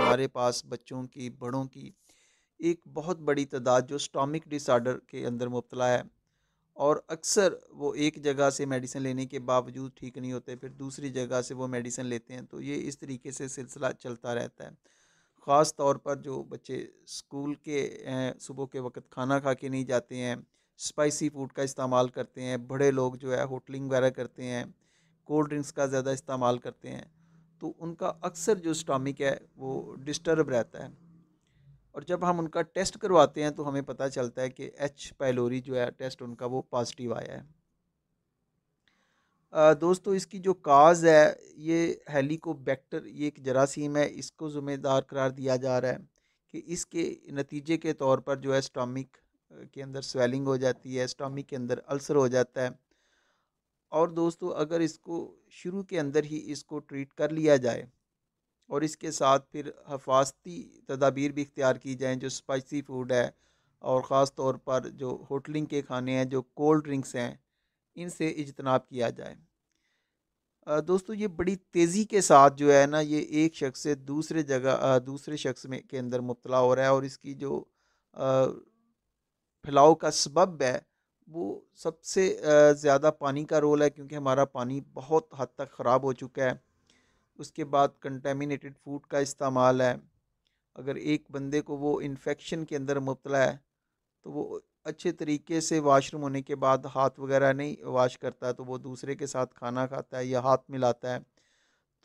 हमारे पास बच्चों की, बड़ों की एक बहुत बड़ी तादाद जो स्टोमिक डिसऑर्डर के अंदर मुब्तला है, और अक्सर वो एक जगह से मेडिसिन लेने के बावजूद ठीक नहीं होते, फिर दूसरी जगह से वो मेडिसिन लेते हैं, तो ये इस तरीके से सिलसिला चलता रहता है। ख़ास तौर पर जो बच्चे स्कूल के सुबह के वक़्त खाना खा के नहीं जाते हैं, स्पाइसी फ़ूड का इस्तेमाल करते हैं, बड़े लोग जो है होटलिंग वगैरह करते हैं, कोल्ड ड्रिंक्स का ज़्यादा इस्तेमाल करते हैं, तो उनका अक्सर जो स्टमक है वो डिस्टर्ब रहता है। और जब हम उनका टेस्ट करवाते हैं तो हमें पता चलता है कि एच पाइलोरी जो है टेस्ट उनका वो पॉजिटिव आया है। दोस्तों, इसकी जो काज़ है ये हेलिकोबैक्टर, ये एक जरासीम है, इसको ज़िम्मेदार करार दिया जा रहा है कि इसके नतीजे के तौर पर जो है स्टमक के अंदर स्वेलिंग हो जाती है, स्टमक के अंदर अल्सर हो जाता है। और दोस्तों, अगर इसको शुरू के अंदर ही इसको ट्रीट कर लिया जाए और इसके साथ फिर हफाजती तदाबीर भी इख्तियार की जाएँ, जो स्पाइसी फ़ूड है और ख़ास तौर पर जो होटलिंग के खाने हैं, जो कोल्ड ड्रिंक्स हैं, इनसे इज्तनाब किया जाए। दोस्तों, ये बड़ी तेज़ी के साथ जो है ना, ये एक शख्स से दूसरे शख्स में के अंदर मुब्तला हो रहा है, और इसकी जो अ, फैलाव का सबब है वो सबसे ज़्यादा पानी का रोल है, क्योंकि हमारा पानी बहुत हद तक ख़राब हो चुका है। उसके बाद कंटेमिनेटेड फूड का इस्तेमाल है। अगर एक बंदे को वो इन्फेक्शन के अंदर मुब्तला है, तो वो अच्छे तरीके से वॉशरूम होने के बाद हाथ वगैरह नहीं वॉश करता, तो वो दूसरे के साथ खाना खाता है या हाथ मिलाता है,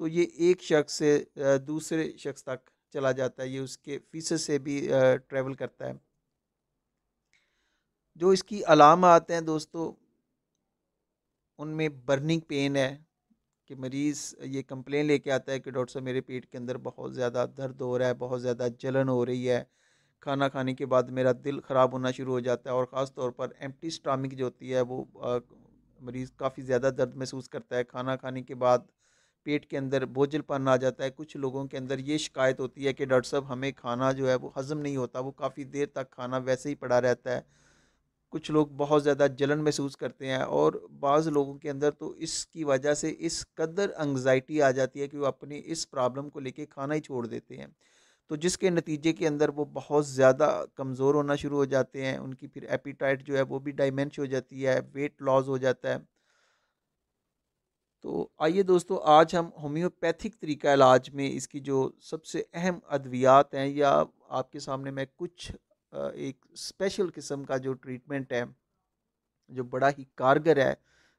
तो ये एक शख्स से दूसरे शख्स तक चला जाता है, ये उसके फीसस से भी ट्रैवल करता है। जो इसकी अलामात हैं दोस्तों, उनमें बर्निंग पेन है, कि मरीज़ ये कंप्लेन लेके आता है कि डॉक्टर साहब मेरे पेट के अंदर बहुत ज़्यादा दर्द हो रहा है, बहुत ज़्यादा जलन हो रही है, खाना खाने के बाद मेरा दिल ख़राब होना शुरू हो जाता है, और ख़ास तौर पर एम्प्टी स्टमक जो होती है वो मरीज़ काफ़ी ज़्यादा दर्द महसूस करता है। खाना खाने के बाद पेट के अंदर बोझलपन आ जाता है। कुछ लोगों के अंदर ये शिकायत होती है कि डॉक्टर साहब हमें खाना जो है वो हज़म नहीं होता, वो काफ़ी देर तक खाना वैसे ही पड़ा रहता है। कुछ लोग बहुत ज़्यादा जलन महसूस करते हैं, और बाज़ लोगों के अंदर तो इसकी वजह से इस कदर एंग्ज़ायटी आ जाती है कि वो अपनी इस प्रॉब्लम को लेके खाना ही छोड़ देते हैं। तो जिसके नतीजे के अंदर वो बहुत ज़्यादा कमज़ोर होना शुरू हो जाते हैं, उनकी फिर एपेटाइट जो है वो भी डाइमेंश हो जाती है, वेट लॉस हो जाता है। तो आइए दोस्तों, आज हम होम्योपैथिक तरीका इलाज में इसकी जो सबसे अहम अद्वियात हैं, या आपके सामने मैं कुछ एक स्पेशल किस्म का जो ट्रीटमेंट है, जो बड़ा ही कारगर है।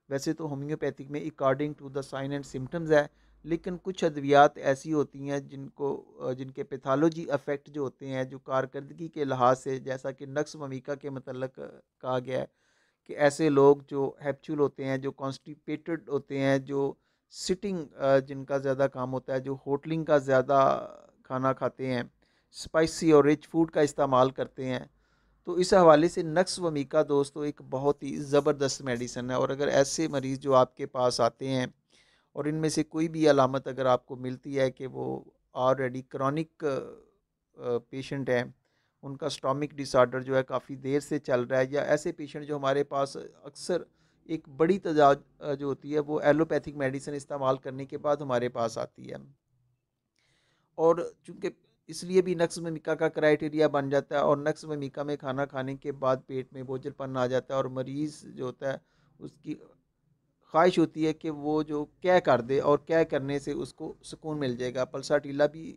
वैसे तो होम्योपैथिक में according to the sign and symptoms है, लेकिन कुछ अद्वियात ऐसी होती हैं जिनके पैथोलॉजी अफेक्ट जो होते हैं, जो कारकर्दगी के लिहाज से, जैसा कि नक्स वमीका के मतलब कहा गया है कि ऐसे लोग जो हैप्चुअल होते हैं, जो कॉन्स्टिपेटेड होते हैं, जो सिटिंग जिनका ज़्यादा काम होता है, जो होटलिंग का ज़्यादा खाना खाते हैं, स्पाइसी और रिच फूड का इस्तेमाल करते हैं, तो इस हवाले से नक्स वमीका दोस्तों एक बहुत ही ज़बरदस्त मेडिसन है। और अगर ऐसे मरीज़ जो आपके पास आते हैं और इनमें से कोई भी अलामत अगर आपको मिलती है कि वो ऑलरेडी क्रॉनिक पेशेंट हैं, उनका स्टोमिक डिसऑर्डर जो है काफ़ी देर से चल रहा है, या ऐसे पेशेंट जो हमारे पास अक्सर एक बड़ी तादाद जो होती है वो एलोपैथिक मेडिसिन इस्तेमाल करने के बाद हमारे पास आती है, और चूँकि इसलिए भी नक्स वमीका का क्राइटेरिया बन जाता है, और नक्स वमीका में खाना खाने के बाद पेट में बोझलपन आ जाता है, और मरीज़ जो होता है उसकी ख्वाहिश होती है कि वो जो क्या कर दे, और क्या करने से उसको सुकून मिल जाएगा। पल्साटीला भी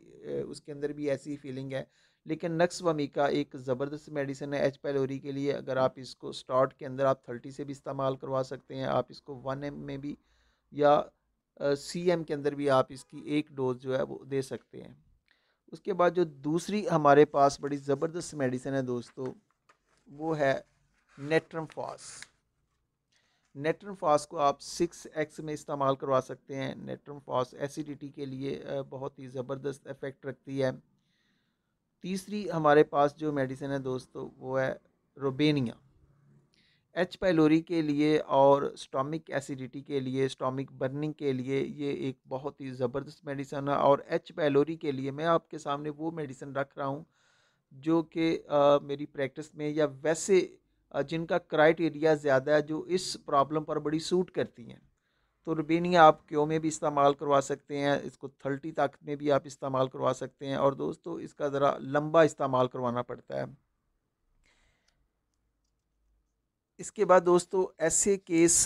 उसके अंदर भी ऐसी फीलिंग है। लेकिन नक्स वमीका एक ज़बरदस्त मेडिसिन है एच पाइलोरी के लिए। अगर आप इसको स्टार्ट के अंदर आप 30 से भी इस्तेमाल करवा सकते हैं, आप इसको 1 एम में भी, या सी एम के अंदर भी आप इसकी एक डोज जो है वो दे सकते हैं। उसके बाद जो दूसरी हमारे पास बड़ी ज़बरदस्त मेडिसिन है दोस्तों, वो है नेट्रम फॉस। नेट्रम फॉस को आप 6x में इस्तेमाल करवा सकते हैं। नेट्रम फॉस एसिडिटी के लिए बहुत ही ज़बरदस्त इफ़ेक्ट रखती है। तीसरी हमारे पास जो मेडिसिन है दोस्तों, वो है रोबेनिया। एच पाइलोरी के लिए और स्टोमिक एसिडिटी के लिए, स्टोमिक बर्निंग के लिए ये एक बहुत ही ज़बरदस्त मेडिसिन है। और एच पाइलोरी के लिए मैं आपके सामने वो मेडिसिन रख रहा हूँ जो कि मेरी प्रैक्टिस में, या वैसे जिनका क्राइटेरिया ज़्यादा है, जो इस प्रॉब्लम पर बड़ी सूट करती हैं। तो रुबेनिया आप क्यो में भी इस्तेमाल करवा सकते हैं, इसको 30 ताकत में भी आप इस्तेमाल करवा सकते हैं, और दोस्तों इसका ज़रा लंबा इस्तेमाल करवाना पड़ता है। इसके बाद दोस्तों ऐसे केस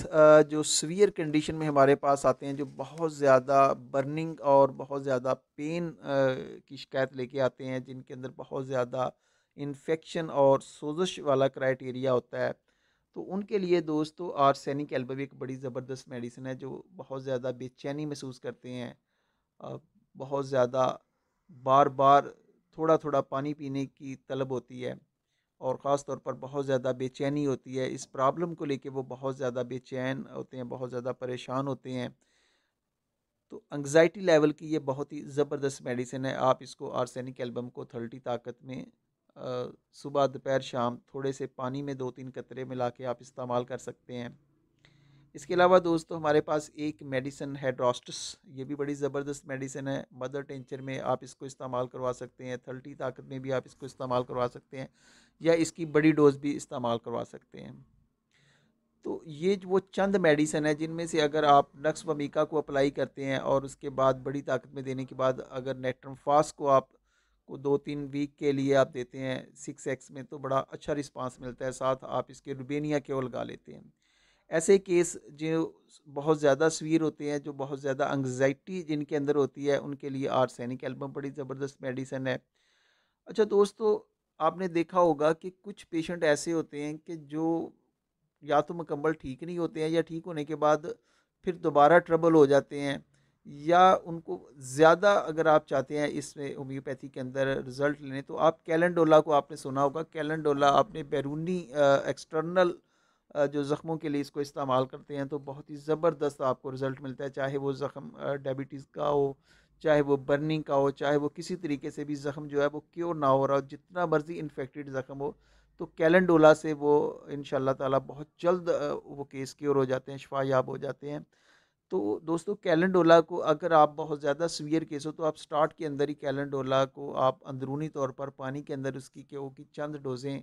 जो सीवियर कंडीशन में हमारे पास आते हैं, जो बहुत ज़्यादा बर्निंग और बहुत ज़्यादा पेन की शिकायत लेके आते हैं, जिनके अंदर बहुत ज़्यादा इन्फेक्शन और सोजिश वाला क्राइटेरिया होता है, तो उनके लिए दोस्तों आर्सेनिक एल्बम एक बड़ी ज़बरदस्त मेडिसिन है। जो बहुत ज़्यादा बेचैनी महसूस करते हैं, अ, बहुत ज़्यादा बार बार थोड़ा थोड़ा पानी पीने की तलब होती है, और ख़ास तौर पर बहुत ज़्यादा बेचैनी होती है, इस प्रॉब्लम को लेके वो बहुत ज़्यादा बेचैन होते हैं, बहुत ज़्यादा परेशान होते हैं, तो एंग्जाइटी लेवल की ये बहुत ही ज़बरदस्त मेडिसिन है। आप इसको आर्सेनिक एल्बम को 30 ताकत में सुबह दोपहर शाम थोड़े से पानी में 2-3 कतरे मिला के आप इस्तेमाल कर सकते हैं। इसके अलावा दोस्तों हमारे पास एक मेडिसिन है ड्रोस्टस, ये भी बड़ी ज़बरदस्त मेडिसिन है। मदर टेंचर में आप इसको इस्तेमाल करवा सकते हैं, 30 ताकत में भी आप इसको इस्तेमाल करवा सकते हैं, या इसकी बड़ी डोज भी इस्तेमाल करवा सकते हैं। तो ये जो वो चंद मेडिसिन है जिनमें से अगर आप नक्स वमीका को अप्लाई करते हैं और उसके बाद बड़ी ताकत में देने के बाद अगर नेट्रम फास्ट को आप को 2-3 वीक के लिए आप देते हैं 6x में, तो बड़ा अच्छा रिस्पांस मिलता है। साथ आप इसके रुबेनिया क्यों लगा लेते हैं। ऐसे केस जो बहुत ज़्यादा सीवियर होते हैं, जो बहुत ज़्यादा एंग्जाइटी जिनके अंदर होती है, उनके लिए आर्सेनिक एल्बम बड़ी ज़बरदस्त मेडिसिन है। अच्छा दोस्तों, आपने देखा होगा कि कुछ पेशेंट ऐसे होते हैं कि जो या तो मुकम्मल ठीक नहीं होते हैं, या ठीक होने के बाद फिर दोबारा ट्रबल हो जाते हैं, या उनको ज़्यादा अगर आप चाहते हैं इसमें होम्योपैथी के अंदर रिज़ल्ट लेने, तो आप कैलेंडोला को आपने सुना होगा। कैलेंडोला आपने बैरूनी एक्सटर्नल जो ज़ख्मों के लिए इसको इस्तेमाल करते हैं, तो बहुत ही ज़बरदस्त आपको रिज़ल्ट मिलता है। चाहे वो ज़ख्म डायबिटीज़ का हो, चाहे वो बर्निंग का हो, चाहे वो किसी तरीके से भी ज़ख्म जो है वो क्योर ना हो रहा हो, जितना मर्ज़ी इन्फेक्टेड ज़ख्म हो, तो कैलेंडोला से वो इंशाल्लाह ताला बहुत जल्द वो केस क्योर हो जाते हैं, शिफायाब हो जाते हैं। तो दोस्तों कैलेंडोला को अगर आप बहुत ज़्यादा सीवियर केस हो, तो आप स्टार्ट के अंदर ही कैलेंडोला को आप अंदरूनी तौर पर पानी के अंदर उसकी क्यों की चंद डोज़ें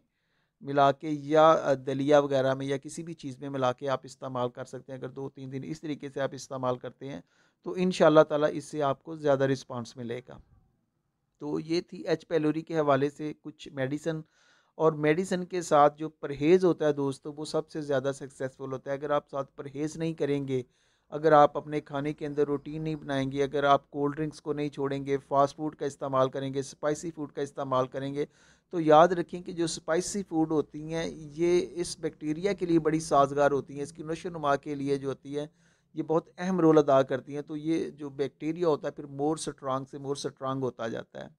मिला के, या दलिया वगैरह में या किसी भी चीज़ में मिला के आप इस्तेमाल कर सकते हैं। अगर 2-3 दिन इस तरीके से आप इस्तेमाल करते हैं, तो इंशाल्लाह ताला इससे आपको ज़्यादा रिस्पॉन्स मिलेगा। तो ये थी एच पैलोरी के हवाले से कुछ मेडिसिन, और मेडिसिन के साथ जो परहेज़ होता है दोस्तों, वो सबसे ज़्यादा सक्सेसफुल होता है। अगर आप साथ परहेज़ नहीं करेंगे, अगर आप अपने खाने के अंदर रूटीन नहीं बनाएंगे, अगर आप कोल्ड ड्रिंक्स को नहीं छोड़ेंगे, फ़ास्ट फूड का इस्तेमाल करेंगे, स्पाइसी फ़ूड का इस्तेमाल करेंगे, तो याद रखें कि जो स्पाइसी फ़ूड होती हैं, ये इस बैक्टीरिया के लिए बड़ी साज़गार होती हैं, इसकी नशो-नुमा के लिए जो होती है, ये बहुत अहम रोल अदा करती हैं। तो ये जो बैक्टीरिया होता है फिर मोर स्ट्रांग से मोर स्ट्रांग होता जाता है।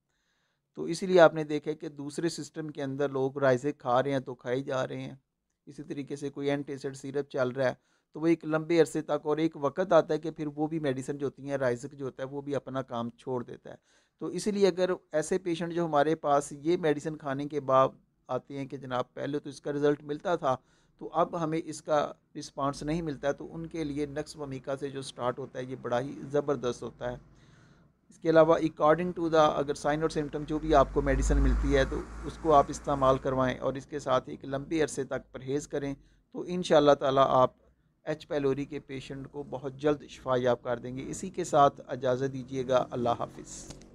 तो इसीलिए आपने देखा है कि दूसरे सिस्टम के अंदर लोग राइज़े खा रहे हैं तो खाई जा रहे हैं। इसी तरीके से कोई एंटीएसिड सिरप चल रहा है, तो वो एक लंबे अरसे तक, और एक वक़्त आता है कि फिर वो भी मेडिसिन जो होती हैं, राइज़िक जो होता है वो भी अपना काम छोड़ देता है। तो इसीलिए अगर ऐसे पेशेंट जो हमारे पास ये मेडिसिन खाने के बाद आते हैं कि जनाब पहले तो इसका रिज़ल्ट मिलता था, तो अब हमें इसका रिस्पॉन्स नहीं मिलता है, तो उनके लिए नक्स वमीका से जो स्टार्ट होता है, ये बड़ा ही ज़बरदस्त होता है। इसके अलावा अकॉर्डिंग टू द अगर साइन और सिम्टम जो भी आपको मेडिसिन मिलती है, तो उसको आप इस्तेमाल करवाएं, और इसके साथ एक लंबे अरसे तक परहेज़ करें, तो इंशाल्लाह ताला आप एच पैलोरी के पेशेंट को बहुत जल्द शिफा याब कर देंगे। इसी के साथ इजाज़त दीजिएगा। अल्लाह हाफ़िज़।